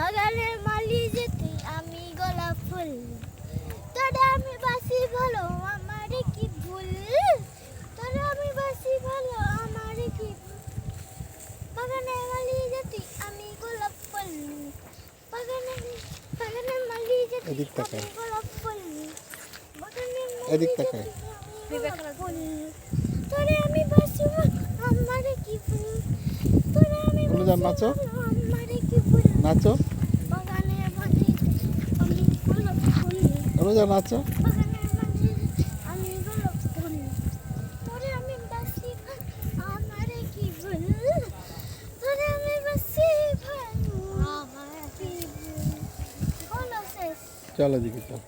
বাগানে মালি যেতে আমি গোলাপ ফুল তোরে আমি বাসি ভালো আমার কি ভুল তোরে আমি বাসি ভালো আমার কি ভুল বাগানে মালি যেতে আমি গোলাপ ফুল বাগানে বাগানে মালি যেতে এদিক তাকায়। আমি গোলাপ ফুল বাগানে এদিক তাকায়। ফুল তোরে আমি বাসি ভালো আমার কি ভুল তোরে আমি অনুযান নাচো আমার কি ভুল নাচো বাগানে মালি আমি গোলাপ ফুল অনুযান নাচো বাগানে মালি আমি গোলাপ ফুল তোরে আমি বাসি ভালো আমার কি ভুল তোরে আমি বাসি ভালো আমার কি ভুল বলো শেষ চলো দিকে চল